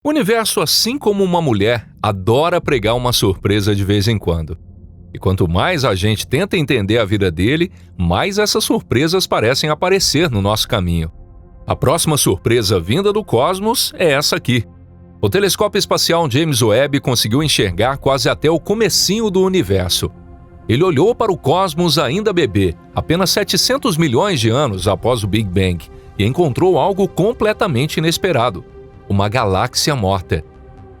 O universo, assim como uma mulher, adora pregar uma surpresa de vez em quando. E quanto mais a gente tenta entender a vida dele, mais essas surpresas parecem aparecer no nosso caminho. A próxima surpresa vinda do cosmos é essa aqui. O telescópio espacial James Webb conseguiu enxergar quase até o comecinho do universo. Ele olhou para o cosmos ainda bebê, apenas 700 milhões de anos após o Big Bang, e encontrou algo completamente inesperado: uma galáxia morta.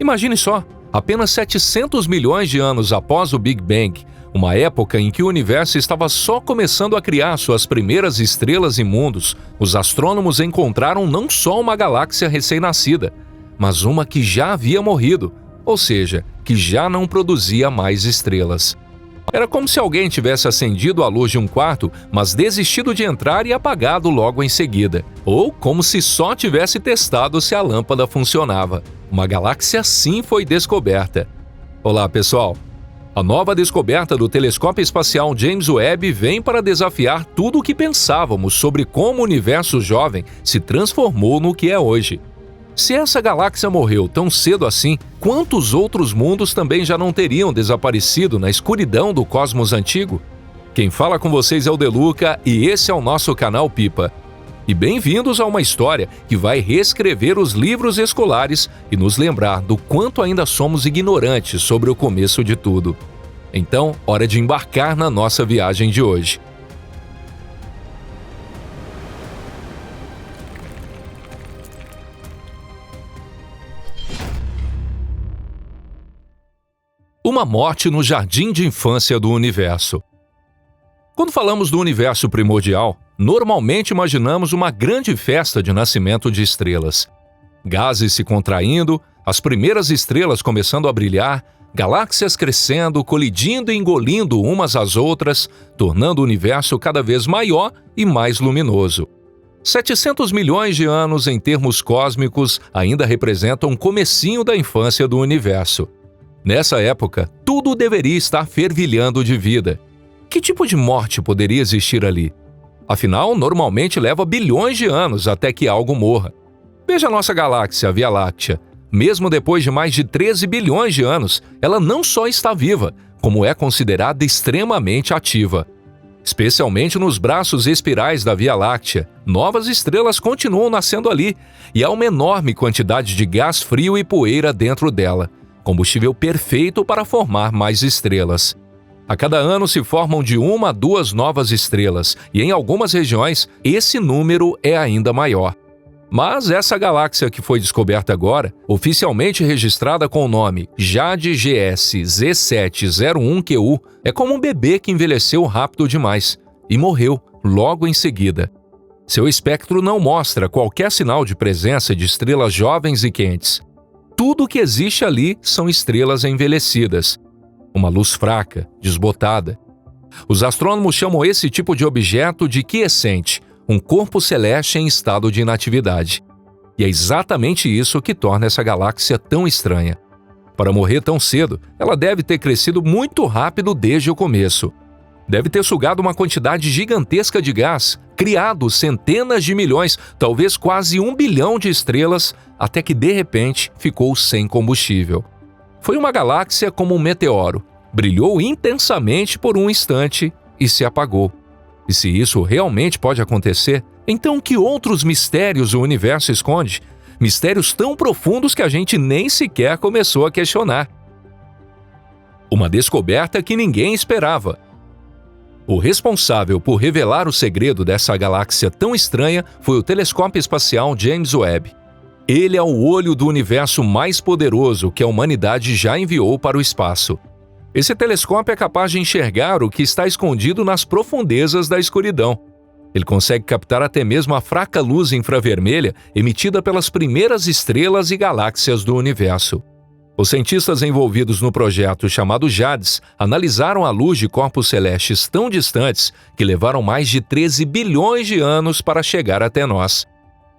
Imagine só, apenas 700 milhões de anos após o Big Bang, uma época em que o universo estava só começando a criar suas primeiras estrelas e mundos, os astrônomos encontraram não só uma galáxia recém-nascida, mas uma que já havia morrido, ou seja, que já não produzia mais estrelas. Era como se alguém tivesse acendido a luz de um quarto, mas desistido de entrar e apagado logo em seguida. Ou como se só tivesse testado se a lâmpada funcionava. Uma galáxia assim foi descoberta. Olá, pessoal! A nova descoberta do telescópio espacial James Webb vem para desafiar tudo o que pensávamos sobre como o universo jovem se transformou no que é hoje. Se essa galáxia morreu tão cedo assim, quantos outros mundos também já não teriam desaparecido na escuridão do cosmos antigo? Quem fala com vocês é o Deluca e esse é o nosso canal Pipa. E bem-vindos a uma história que vai reescrever os livros escolares e nos lembrar do quanto ainda somos ignorantes sobre o começo de tudo. Então, hora de embarcar na nossa viagem de hoje. Uma morte no jardim de infância do universo. Quando falamos do universo primordial, normalmente imaginamos uma grande festa de nascimento de estrelas. Gases se contraindo, as primeiras estrelas começando a brilhar, galáxias crescendo, colidindo e engolindo umas às outras, tornando o universo cada vez maior e mais luminoso. 700 milhões de anos em termos cósmicos ainda representam o comecinho da infância do universo. Nessa época, tudo deveria estar fervilhando de vida. Que tipo de morte poderia existir ali? Afinal, normalmente leva bilhões de anos até que algo morra. Veja a nossa galáxia, a Via Láctea. Mesmo depois de mais de 13 bilhões de anos, ela não só está viva, como é considerada extremamente ativa. Especialmente nos braços espirais da Via Láctea, novas estrelas continuam nascendo ali, e há uma enorme quantidade de gás frio e poeira dentro dela. Combustível perfeito para formar mais estrelas. A cada ano se formam de 1 a 2 novas estrelas, e em algumas regiões esse número é ainda maior. Mas essa galáxia que foi descoberta agora, oficialmente registrada com o nome Jade GS Z701QU, é como um bebê que envelheceu rápido demais e morreu logo em seguida. Seu espectro não mostra qualquer sinal de presença de estrelas jovens e quentes. Tudo o que existe ali são estrelas envelhecidas. Uma luz fraca, desbotada. Os astrônomos chamam esse tipo de objeto de quiescente, um corpo celeste em estado de inatividade. E é exatamente isso que torna essa galáxia tão estranha. Para morrer tão cedo, ela deve ter crescido muito rápido desde o começo. Deve ter sugado uma quantidade gigantesca de gás, criado centenas de milhões, talvez quase 1 bilhão de estrelas, até que de repente ficou sem combustível. Foi uma galáxia como um meteoro, brilhou intensamente por um instante e se apagou. E se isso realmente pode acontecer, então que outros mistérios o universo esconde? Mistérios tão profundos que a gente nem sequer começou a questionar. Uma descoberta que ninguém esperava. O responsável por revelar o segredo dessa galáxia tão estranha foi o telescópio espacial James Webb. Ele é o olho do universo mais poderoso que a humanidade já enviou para o espaço. Esse telescópio é capaz de enxergar o que está escondido nas profundezas da escuridão. Ele consegue captar até mesmo a fraca luz infravermelha emitida pelas primeiras estrelas e galáxias do universo. Os cientistas envolvidos no projeto chamado JADES analisaram a luz de corpos celestes tão distantes que levaram mais de 13 bilhões de anos para chegar até nós.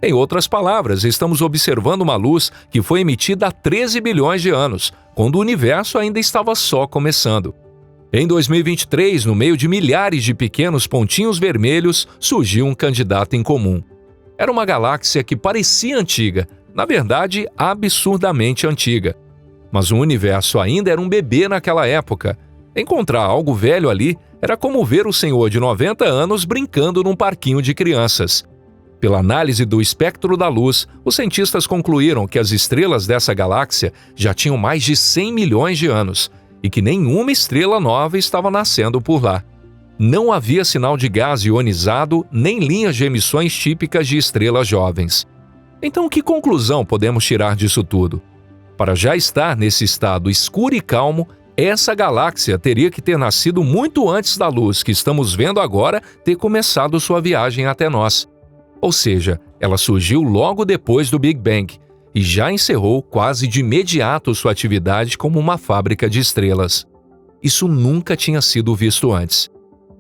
Em outras palavras, estamos observando uma luz que foi emitida há 13 bilhões de anos, quando o universo ainda estava só começando. Em 2023, no meio de milhares de pequenos pontinhos vermelhos, surgiu um candidato em comum. Era uma galáxia que parecia antiga, na verdade, absurdamente antiga. Mas o universo ainda era um bebê naquela época. Encontrar algo velho ali era como ver o senhor de 90 anos brincando num parquinho de crianças. Pela análise do espectro da luz, os cientistas concluíram que as estrelas dessa galáxia já tinham mais de 100 milhões de anos e que nenhuma estrela nova estava nascendo por lá. Não havia sinal de gás ionizado nem linhas de emissões típicas de estrelas jovens. Então, que conclusão podemos tirar disso tudo? Para já estar nesse estado escuro e calmo, essa galáxia teria que ter nascido muito antes da luz que estamos vendo agora ter começado sua viagem até nós. Ou seja, ela surgiu logo depois do Big Bang e já encerrou quase de imediato sua atividade como uma fábrica de estrelas. Isso nunca tinha sido visto antes.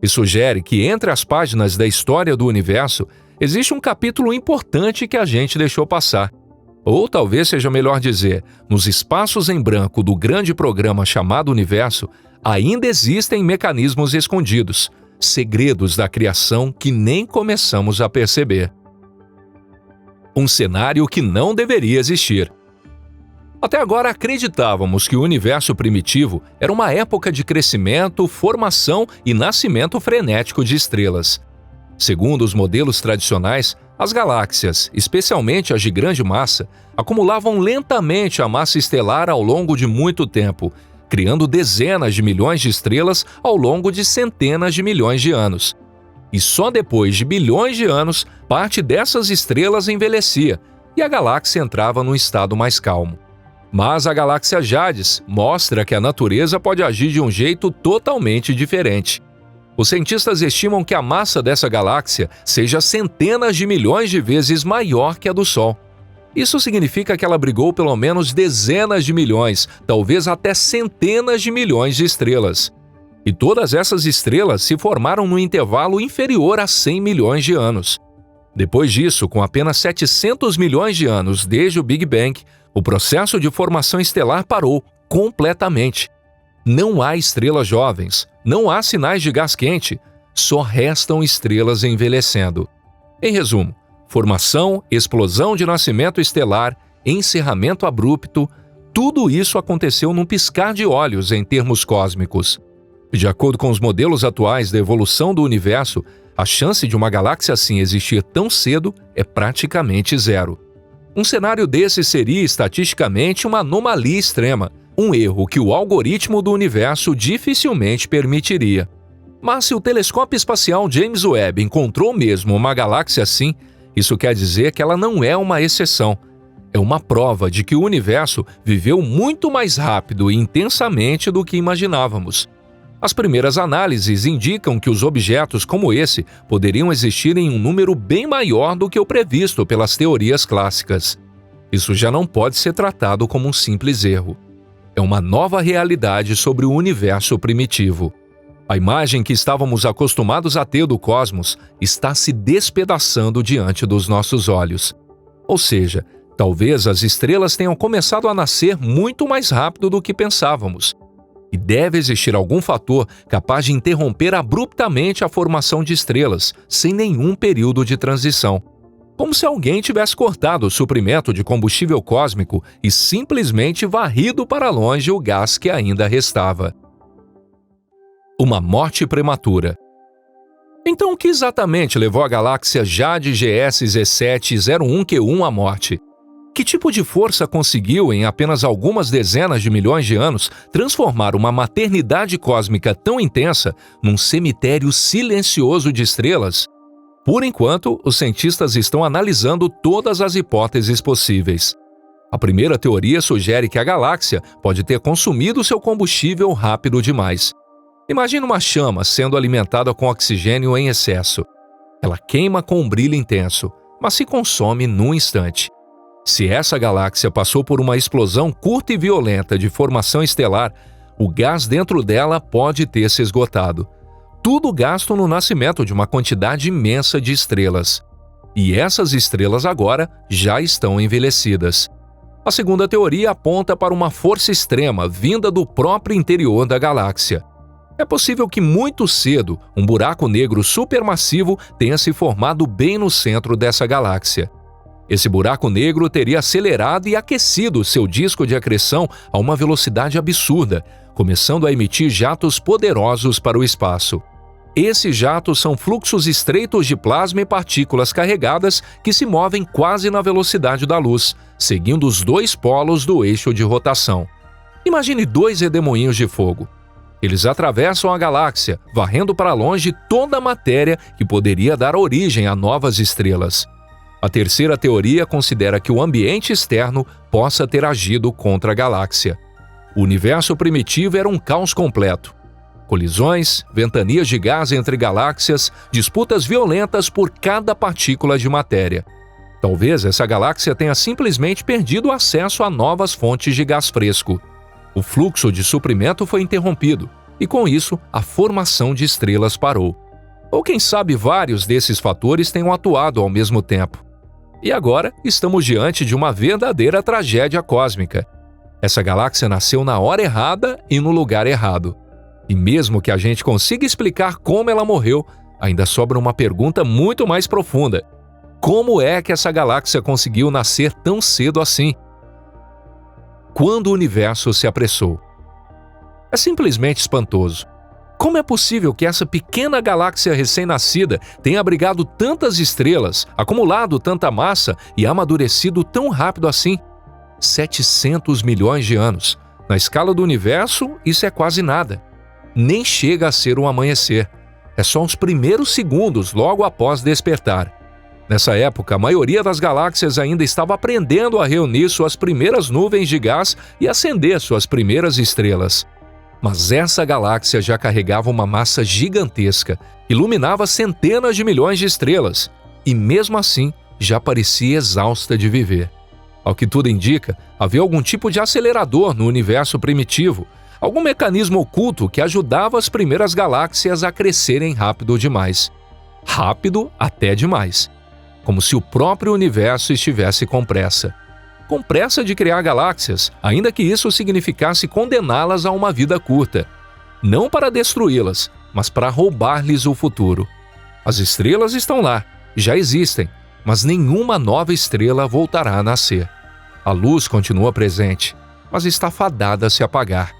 E sugere que entre as páginas da história do universo existe um capítulo importante que a gente deixou passar. Ou talvez seja melhor dizer, nos espaços em branco do grande programa chamado Universo, ainda existem mecanismos escondidos, segredos da criação que nem começamos a perceber. Um cenário que não deveria existir. Até agora acreditávamos que o universo primitivo era uma época de crescimento, formação e nascimento frenético de estrelas. Segundo os modelos tradicionais, as galáxias, especialmente as de grande massa, acumulavam lentamente a massa estelar ao longo de muito tempo, criando dezenas de milhões de estrelas ao longo de centenas de milhões de anos. E só depois de bilhões de anos, parte dessas estrelas envelhecia e a galáxia entrava num estado mais calmo. Mas a galáxia Jades mostra que a natureza pode agir de um jeito totalmente diferente. Os cientistas estimam que a massa dessa galáxia seja centenas de milhões de vezes maior que a do Sol. Isso significa que ela abrigou pelo menos dezenas de milhões, talvez até centenas de milhões de estrelas. E todas essas estrelas se formaram no intervalo inferior a 100 milhões de anos. Depois disso, com apenas 700 milhões de anos desde o Big Bang, o processo de formação estelar parou completamente. Não há estrelas jovens, não há sinais de gás quente, só restam estrelas envelhecendo. Em resumo, formação, explosão de nascimento estelar, encerramento abrupto, tudo isso aconteceu num piscar de olhos em termos cósmicos. De acordo com os modelos atuais da evolução do universo, a chance de uma galáxia assim existir tão cedo é praticamente zero. Um cenário desse seria estatisticamente uma anomalia extrema, um erro que o algoritmo do universo dificilmente permitiria. Mas se o telescópio espacial James Webb encontrou mesmo uma galáxia assim, isso quer dizer que ela não é uma exceção. É uma prova de que o universo viveu muito mais rápido e intensamente do que imaginávamos. As primeiras análises indicam que os objetos como esse poderiam existir em um número bem maior do que o previsto pelas teorias clássicas. Isso já não pode ser tratado como um simples erro. É uma nova realidade sobre o universo primitivo. A imagem que estávamos acostumados a ter do cosmos está se despedaçando diante dos nossos olhos. Ou seja, talvez as estrelas tenham começado a nascer muito mais rápido do que pensávamos. E deve existir algum fator capaz de interromper abruptamente a formação de estrelas, sem nenhum período de transição. Como se alguém tivesse cortado o suprimento de combustível cósmico e simplesmente varrido para longe o gás que ainda restava. Uma morte prematura. Então, o que exatamente levou a galáxia Jade GS Z701Q1 à morte? Que tipo de força conseguiu, em apenas algumas dezenas de milhões de anos, transformar uma maternidade cósmica tão intensa num cemitério silencioso de estrelas? Por enquanto, os cientistas estão analisando todas as hipóteses possíveis. A primeira teoria sugere que a galáxia pode ter consumido seu combustível rápido demais. Imagine uma chama sendo alimentada com oxigênio em excesso. Ela queima com um brilho intenso, mas se consome num instante. Se essa galáxia passou por uma explosão curta e violenta de formação estelar, o gás dentro dela pode ter se esgotado. Tudo gasto no nascimento de uma quantidade imensa de estrelas. E essas estrelas agora já estão envelhecidas. A segunda teoria aponta para uma força extrema vinda do próprio interior da galáxia. É possível que muito cedo um buraco negro supermassivo tenha se formado bem no centro dessa galáxia. Esse buraco negro teria acelerado e aquecido seu disco de acreção a uma velocidade absurda, começando a emitir jatos poderosos para o espaço. Esses jatos são fluxos estreitos de plasma e partículas carregadas que se movem quase na velocidade da luz, seguindo os dois polos do eixo de rotação. Imagine dois redemoinhos de fogo. Eles atravessam a galáxia, varrendo para longe toda a matéria que poderia dar origem a novas estrelas. A terceira teoria considera que o ambiente externo possa ter agido contra a galáxia. O universo primitivo era um caos completo. Colisões, ventanias de gás entre galáxias, disputas violentas por cada partícula de matéria. Talvez essa galáxia tenha simplesmente perdido o acesso a novas fontes de gás fresco. O fluxo de suprimento foi interrompido, e com isso, a formação de estrelas parou. Ou quem sabe vários desses fatores tenham atuado ao mesmo tempo. E agora, estamos diante de uma verdadeira tragédia cósmica. Essa galáxia nasceu na hora errada e no lugar errado. E mesmo que a gente consiga explicar como ela morreu, ainda sobra uma pergunta muito mais profunda. Como é que essa galáxia conseguiu nascer tão cedo assim? Quando o universo se apressou. É simplesmente espantoso. Como é possível que essa pequena galáxia recém-nascida tenha abrigado tantas estrelas, acumulado tanta massa e amadurecido tão rápido assim? 700 milhões de anos. Na escala do universo, isso é quase nada. Nem chega a ser um amanhecer. É só uns primeiros segundos logo após despertar. Nessa época, a maioria das galáxias ainda estava aprendendo a reunir suas primeiras nuvens de gás e acender suas primeiras estrelas. Mas essa galáxia já carregava uma massa gigantesca, iluminava centenas de milhões de estrelas, e mesmo assim já parecia exausta de viver. Ao que tudo indica, havia algum tipo de acelerador no universo primitivo, algum mecanismo oculto que ajudava as primeiras galáxias a crescerem rápido demais. Rápido até demais. Como se o próprio universo estivesse com pressa. Com pressa de criar galáxias, ainda que isso significasse condená-las a uma vida curta. Não para destruí-las, mas para roubar-lhes o futuro. As estrelas estão lá, já existem, mas nenhuma nova estrela voltará a nascer. A luz continua presente, mas está fadada a se apagar.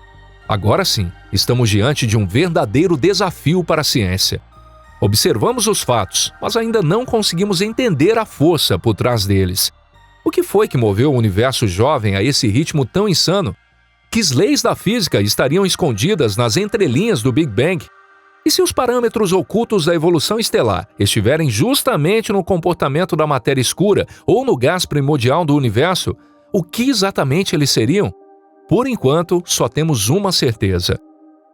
Agora sim, estamos diante de um verdadeiro desafio para a ciência. Observamos os fatos, mas ainda não conseguimos entender a força por trás deles. O que foi que moveu o universo jovem a esse ritmo tão insano? Que leis da física estariam escondidas nas entrelinhas do Big Bang? E se os parâmetros ocultos da evolução estelar estiverem justamente no comportamento da matéria escura ou no gás primordial do universo, o que exatamente eles seriam? Por enquanto, só temos uma certeza.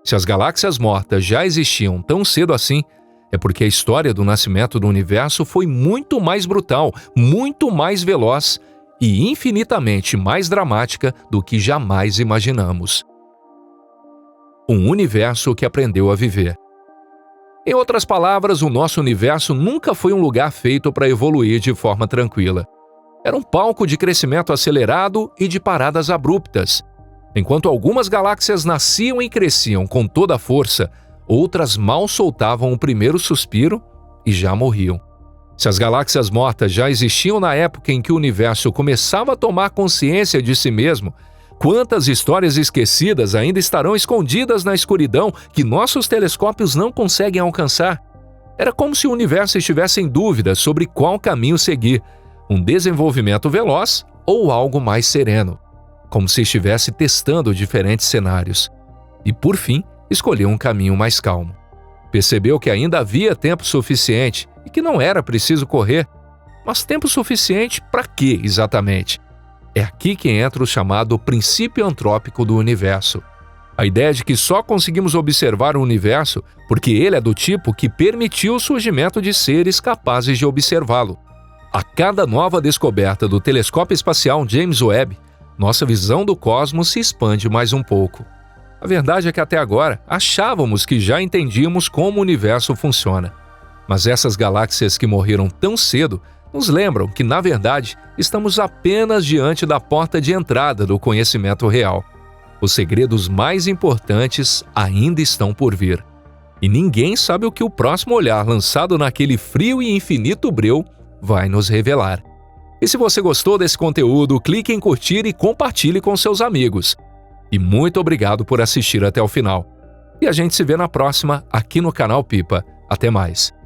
Se as galáxias mortas já existiam tão cedo assim, é porque a história do nascimento do universo foi muito mais brutal, muito mais veloz e infinitamente mais dramática do que jamais imaginamos. Um universo que aprendeu a viver. Em outras palavras, o nosso universo nunca foi um lugar feito para evoluir de forma tranquila. Era um palco de crescimento acelerado e de paradas abruptas. Enquanto algumas galáxias nasciam e cresciam com toda a força, outras mal soltavam o primeiro suspiro e já morriam. Se as galáxias mortas já existiam na época em que o universo começava a tomar consciência de si mesmo, quantas histórias esquecidas ainda estarão escondidas na escuridão que nossos telescópios não conseguem alcançar? Era como se o universo estivesse em dúvida sobre qual caminho seguir, um desenvolvimento veloz ou algo mais sereno, como se estivesse testando diferentes cenários. E, por fim, escolheu um caminho mais calmo. Percebeu que ainda havia tempo suficiente e que não era preciso correr. Mas tempo suficiente para quê, exatamente? É aqui que entra o chamado princípio antrópico do universo. A ideia de que só conseguimos observar o universo porque ele é do tipo que permitiu o surgimento de seres capazes de observá-lo. A cada nova descoberta do telescópio espacial James Webb, nossa visão do cosmos se expande mais um pouco. A verdade é que até agora achávamos que já entendíamos como o universo funciona. Mas essas galáxias que morreram tão cedo nos lembram que, na verdade, estamos apenas diante da porta de entrada do conhecimento real. Os segredos mais importantes ainda estão por vir. E ninguém sabe o que o próximo olhar lançado naquele frio e infinito breu vai nos revelar. E se você gostou desse conteúdo, clique em curtir e compartilhe com seus amigos. E muito obrigado por assistir até o final. E a gente se vê na próxima aqui no canal Pipa. Até mais!